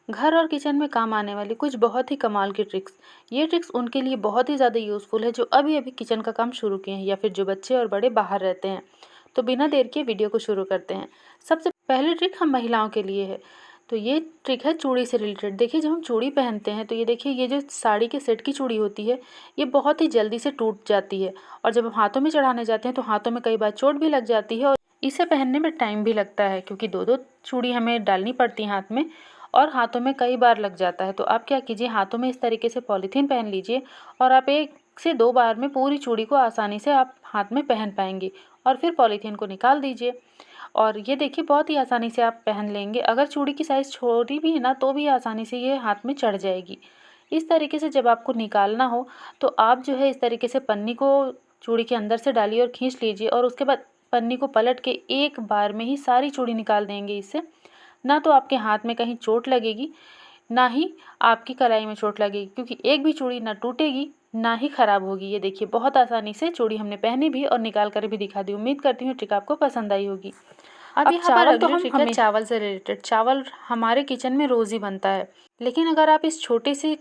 घर और किचन में काम आने वाली कुछ बहुत ही कमाल की ट्रिक्स। ये ट्रिक्स उनके लिए बहुत ही ज़्यादा यूज़फुल है जो अभी अभी किचन का काम शुरू किए हैं या फिर जो बच्चे और बड़े बाहर रहते हैं। तो बिना देर के वीडियो को शुरू करते हैं। सबसे पहली ट्रिक हम महिलाओं के लिए है। तो ये ट्रिक है चूड़ी से रिलेटेड। देखिए, जब हम चूड़ी पहनते हैं तो ये देखिए, ये जो साड़ी के सेट की चूड़ी होती है ये बहुत ही जल्दी से टूट जाती है, और जब हम हाथों में चढ़ाने जाते हैं तो हाथों में कई बार चोट भी लग जाती है और इसे पहनने में टाइम भी लगता है, क्योंकि दो दो चूड़ी हमें डालनी पड़ती है हाथ में, और हाथों में कई बार लग जाता है। तो आप क्या कीजिए, हाथों में इस तरीके से पॉलीथीन पहन लीजिए और आप 1 से 2 बार में पूरी चूड़ी को आसानी से आप हाथ में पहन पाएंगे, और फिर पॉलीथीन को निकाल दीजिए। और ये देखिए, बहुत ही आसानी से आप पहन लेंगे। अगर चूड़ी की साइज़ छोटी भी है ना तो भी आसानी से ये हाथ में चढ़ जाएगी। इस तरीके से जब आपको निकालना हो तो आप जो है इस तरीके से पन्नी को चूड़ी के अंदर से डालिए और खींच लीजिए, और उसके बाद पन्नी को पलट के एक बार में ही सारी चूड़ी निकाल देंगे। इससे ना तो आपके हाथ में कहीं चोट लगेगी, ना ही आपकी कलाई में चोट लगेगी, क्योंकि एक भी चूड़ी ना टूटेगी ना ही ख़राब होगी। ये देखिए, बहुत आसानी से चूड़ी हमने पहनी भी और निकाल कर भी दिखा दी। उम्मीद करती हूँ ट्रिक आपको पसंद आई होगी। अब यहाँ पर चावल तो अगली हम ट्रिक है चावल से रिलेटेड। चावल हमारे किचन में रोज़ ही बनता है, लेकिन अगर आप इस छोटी सी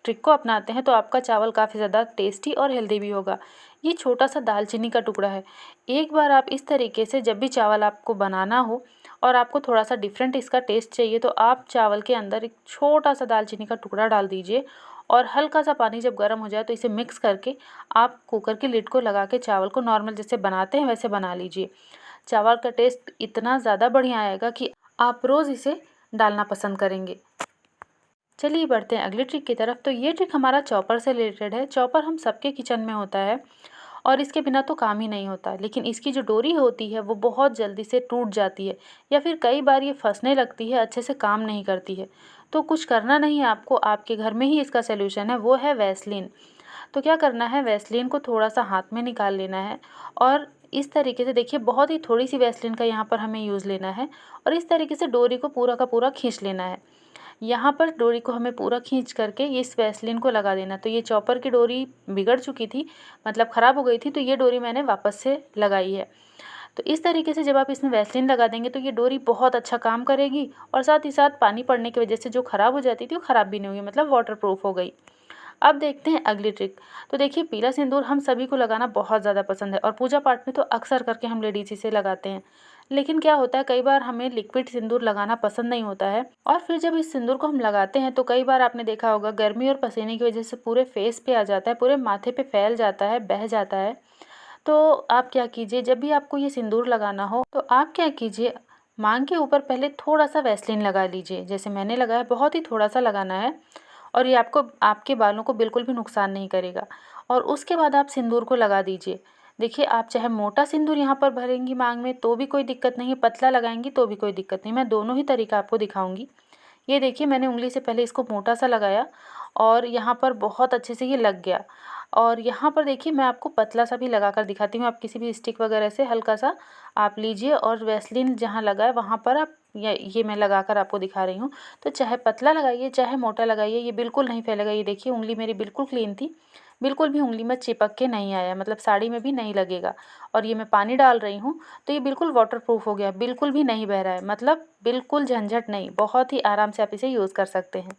ट्रिक को अपनाते हैं तो आपका चावल काफ़ी ज़्यादा टेस्टी और हेल्दी भी होगा। ये छोटा सा दालचीनी का टुकड़ा है। एक बार आप इस तरीके से जब भी चावल आपको बनाना हो और आपको थोड़ा सा डिफरेंट इसका टेस्ट चाहिए, तो आप चावल के अंदर एक छोटा सा दालचीनी का टुकड़ा डाल दीजिए, और हल्का सा पानी जब गर्म हो जाए तो इसे मिक्स करके आप कुकर की लिड को लगा के चावल को नॉर्मल जैसे बनाते हैं वैसे बना लीजिए। चावल का टेस्ट इतना ज़्यादा बढ़िया आएगा कि आप रोज़ इसे डालना पसंद करेंगे। चलिए बढ़ते हैं अगली ट्रिक की तरफ। तो ये ट्रिक हमारा चॉपर से रिलेटेड है। चॉपर हम सबके किचन में होता है और इसके बिना तो काम ही नहीं होता, लेकिन इसकी जो डोरी होती है वो बहुत जल्दी से टूट जाती है, या फिर कई बार ये फंसने लगती है, अच्छे से काम नहीं करती है। तो कुछ करना नहीं है आपको, आपके घर में ही इसका सलूशन है, वो है वैसलीन। तो क्या करना है, वैसलीन को थोड़ा सा हाथ में निकाल लेना है, और इस तरीके से देखिए, बहुत ही थोड़ी सी वैसलीन का यहाँ पर हमें यूज़ लेना है, और इस तरीके से डोरी को पूरा का पूरा खींच लेना है। यहाँ पर डोरी को हमें पूरा खींच करके इस वैसलीन को लगा देना। तो ये चॉपर की डोरी बिगड़ चुकी थी, मतलब ख़राब हो गई थी, तो ये डोरी मैंने वापस से लगाई है। तो इस तरीके से जब आप इसमें वैसलीन लगा देंगे तो ये डोरी बहुत अच्छा काम करेगी, और साथ ही साथ पानी पड़ने की वजह से जो ख़राब हो जाती थी वो ख़राब भी नहीं हुई, मतलब वाटर प्रूफ हो गई। अब देखते हैं अगली ट्रिक। तो देखिए, पीला सिंदूर हम सभी को लगाना बहुत ज़्यादा पसंद है, और पूजा पाठ में तो अक्सर करके हम लेडीज इसे लगाते हैं। लेकिन क्या होता है, कई बार हमें लिक्विड सिंदूर लगाना पसंद नहीं होता है, और फिर जब इस सिंदूर को हम लगाते हैं तो कई बार आपने देखा होगा गर्मी और पसीने की वजह से पूरे फेस पे आ जाता है, पूरे माथे पे फैल जाता है, बह जाता है। तो आप क्या कीजिए, जब भी आपको ये सिंदूर लगाना हो तो आप क्या कीजिए, मांग के ऊपर पहले थोड़ा सा वैसलीन लगा लीजिए, जैसे मैंने लगाया, बहुत ही थोड़ा सा लगाना है, और ये आपको आपके बालों को बिल्कुल भी नुकसान नहीं करेगा। और उसके बाद आप सिंदूर को लगा दीजिए। देखिए, आप चाहे मोटा सिंदूर यहाँ पर भरेंगी मांग में तो भी कोई दिक्कत नहीं है, पतला लगाएंगी तो भी कोई दिक्कत नहीं। मैं दोनों ही तरीका आपको दिखाऊंगी। ये देखिए, मैंने उंगली से पहले इसको मोटा सा लगाया, और यहाँ पर बहुत अच्छे से ये लग गया। और यहाँ पर देखिए, मैं आपको पतला सा भी लगा कर दिखाती हूँ। आप किसी भी स्टिक वगैरह से हल्का सा आप लीजिए, और वैसलीन जहाँ लगा है वहाँ पर आप, ये मैं लगा कर आपको दिखा रही हूँ। तो चाहे पतला लगाइए चाहे मोटा लगाइए, ये बिल्कुल नहीं फैलेगा। ये देखिए, उंगली मेरी बिल्कुल क्लीन थी, बिल्कुल भी उंगली में चिपक के नहीं आया, मतलब साड़ी में भी नहीं लगेगा। और ये मैं पानी डाल रही हूँ तो ये बिल्कुल वाटर प्रूफ हो गया, बिल्कुल भी नहीं बह रहा है, मतलब बिल्कुल झंझट नहीं, बहुत ही आराम से आप इसे यूज़ कर सकते हैं।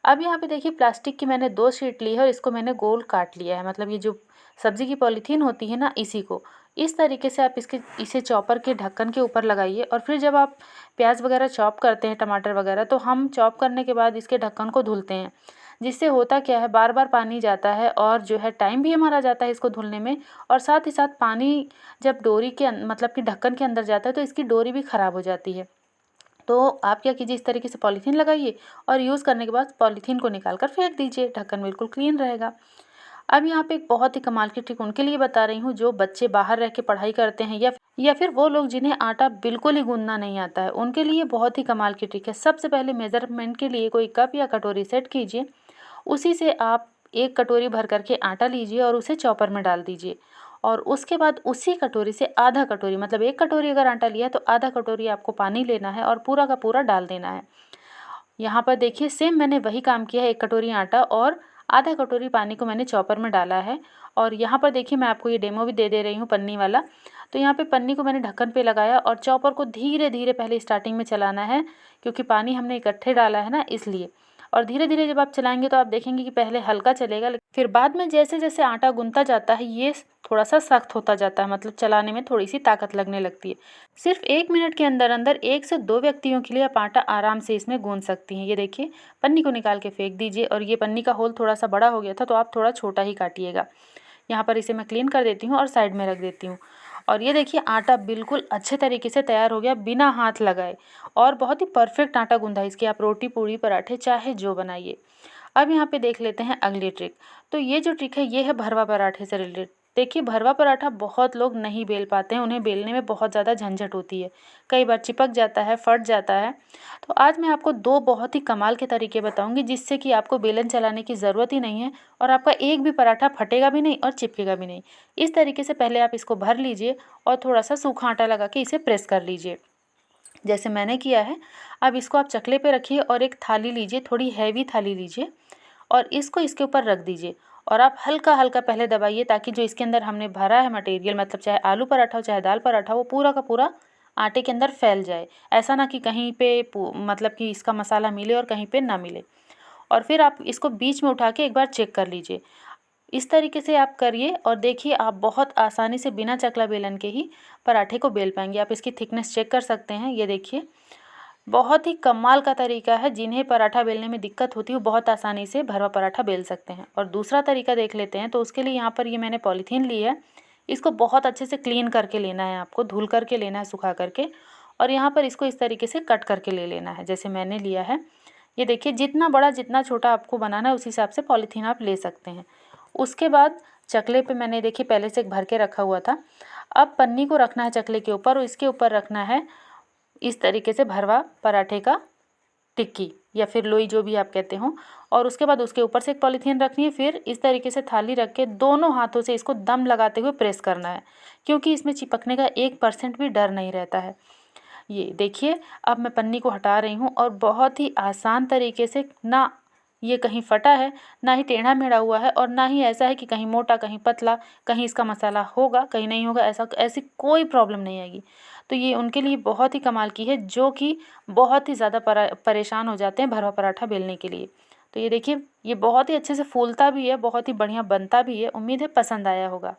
अब यहाँ पे देखिए, प्लास्टिक की मैंने 2 शीट ली है और इसको मैंने गोल काट लिया है, मतलब ये जो सब्ज़ी की पॉलीथीन होती है ना, इसी को इस तरीके से आप इसे चॉपर के ढक्कन के ऊपर लगाइए। और फिर जब आप प्याज वगैरह चॉप करते हैं, टमाटर वगैरह, तो हम चॉप करने के बाद इसके ढक्कन को धुलते हैं, जिससे होता क्या है, बार बार पानी जाता है और जो है टाइम भी हमारा जाता है इसको धुलने में, और साथ ही साथ पानी जब डोरी के मतलब कि ढक्कन के अंदर जाता है तो इसकी डोरी भी ख़राब हो जाती है। तो आप क्या कीजिए, इस तरीके से पॉलीथीन लगाइए, और यूज़ करने के बाद पॉलीथीन को निकाल कर फेंक दीजिए, ढक्कन बिल्कुल क्लीन रहेगा। अब यहाँ पे एक बहुत ही कमाल की ट्रिक उनके लिए बता रही हूँ जो बच्चे बाहर रह के पढ़ाई करते हैं, या फिर वो लोग जिन्हें आटा बिल्कुल ही गूंदना नहीं आता है, उनके लिए बहुत ही कमाल की ट्रिक है। सबसे पहले मेज़रमेंट के लिए कोई कप या कटोरी सेट कीजिए, उसी से आप 1 कटोरी भर करके आटा लीजिए और उसे चॉपर में डाल दीजिए, और उसके बाद उसी कटोरी से आधा कटोरी, मतलब 1 कटोरी अगर आटा लिया तो आधा कटोरी आपको पानी लेना है और पूरा का पूरा डाल देना है। यहाँ पर देखिए, सेम मैंने वही काम किया है, 1 कटोरी आटा और आधा कटोरी पानी को मैंने चॉपर में डाला है। और यहाँ पर देखिए, मैं आपको ये डेमो भी दे रही हूँ पन्नी वाला। तो यहाँ पे पन्नी को मैंने ढक्कन पे लगाया और चॉपर को धीरे धीरे पहले स्टार्टिंग में चलाना है, क्योंकि पानी हमने इकट्ठे डाला है ना, इसलिए। और धीरे धीरे जब आप चलाएंगे तो आप देखेंगे कि पहले हल्का चलेगा, फिर बाद में जैसे जैसे आटा गूंथता जाता है ये थोड़ा सा सख्त होता जाता है, मतलब चलाने में थोड़ी सी ताकत लगने लगती है। सिर्फ 1 मिनट के अंदर अंदर 1 से 2 व्यक्तियों के लिए आप आटा आराम से इसमें गूंथ सकती हैं। ये देखिए, पन्नी को निकाल के फेंक दीजिए, और ये पन्नी का होल थोड़ा सा बड़ा हो गया था तो आप थोड़ा छोटा ही काटिएगा। यहाँ पर इसे मैं क्लीन कर देती हूँ और साइड में रख देती हूँ। और ये देखिए, आटा बिल्कुल अच्छे तरीके से तैयार हो गया बिना हाथ लगाए, और बहुत ही परफेक्ट आटा गूंधा। इसकी आप रोटी, पूड़ी, पराठे चाहे जो बनाइए। अब यहाँ पे देख लेते हैं अगली ट्रिक। तो ये जो ट्रिक है ये है भरवा पराठे से रिलेटेड। देखिए, भरवा पराठा बहुत लोग नहीं बेल पाते हैं, उन्हें बेलने में बहुत ज़्यादा झंझट होती है, कई बार चिपक जाता है, फट जाता है। तो आज मैं आपको 2 बहुत ही कमाल के तरीके बताऊंगी, जिससे कि आपको बेलन चलाने की ज़रूरत ही नहीं है, और आपका एक भी पराठा फटेगा भी नहीं और चिपकेगा भी नहीं। इस तरीके से पहले आप इसको भर लीजिए और थोड़ा सा सूखा आटा लगा के इसे प्रेस कर लीजिए, जैसे मैंने किया है। अब इसको आप चकले पे रखिए और एक थाली लीजिए, थोड़ी हैवी थाली लीजिए, और इसको इसके ऊपर रख दीजिए। और आप हल्का हल्का पहले दबाइए, ताकि जो इसके अंदर हमने भरा है मटेरियल, मतलब चाहे आलू पराठा हो चाहे दाल पराठा, वो पूरा का पूरा आटे के अंदर फैल जाए। ऐसा ना कि कहीं पे मतलब कि इसका मसाला मिले और कहीं पे ना मिले। और फिर आप इसको बीच में उठा के एक बार चेक कर लीजिए। इस तरीके से आप करिए और देखिए, आप बहुत आसानी से बिना चकला बेलन के ही पराठे को बेल पाएंगे। आप इसकी थिकनेस चेक कर सकते हैं। ये देखिए, बहुत ही कमाल का तरीका है। जिन्हें पराठा बेलने में दिक्कत होती है वो बहुत आसानी से भरवा पराठा बेल सकते हैं। और दूसरा तरीका देख लेते हैं। तो उसके लिए यहाँ पर ये मैंने पॉलीथीन ली है, इसको बहुत अच्छे से क्लीन करके लेना है, आपको धुल करके लेना है, सुखा करके। और यहाँ पर इसको इस तरीके से कट करके ले लेना है, जैसे मैंने लिया है। ये देखिए, जितना बड़ा जितना छोटा आपको बनाना है उस हिसाब से पॉलीथीन आप ले सकते हैं। उसके बाद चकले पे मैंने देखिए पहले से भर के रखा हुआ था। अब पन्नी को रखना है चकले के ऊपर, और इसके ऊपर रखना है इस तरीके से भरवा पराठे का टिक्की या फिर लोई, जो भी आप कहते हो। और उसके बाद उसके ऊपर से एक पॉलीथीन रखनी है। फिर इस तरीके से थाली रख के दोनों हाथों से इसको दम लगाते हुए प्रेस करना है, क्योंकि इसमें चिपकने का 1% भी डर नहीं रहता है। ये देखिए, अब मैं पन्नी को हटा रही हूँ, और बहुत ही आसान तरीके से, ना ये कहीं फटा है, ना ही टेढ़ा मेढ़ा हुआ है, और ना ही ऐसा है कि कहीं मोटा कहीं पतला, कहीं इसका मसाला होगा कहीं नहीं होगा, ऐसी कोई प्रॉब्लम नहीं आएगी। तो ये उनके लिए बहुत ही कमाल की है, जो कि बहुत ही ज़्यादा परेशान हो जाते हैं भरवा पराठा बेलने के लिए। तो ये देखिए, ये बहुत ही अच्छे से फूलता भी है, बहुत ही बढ़िया बनता भी है। उम्मीद है पसंद आया होगा।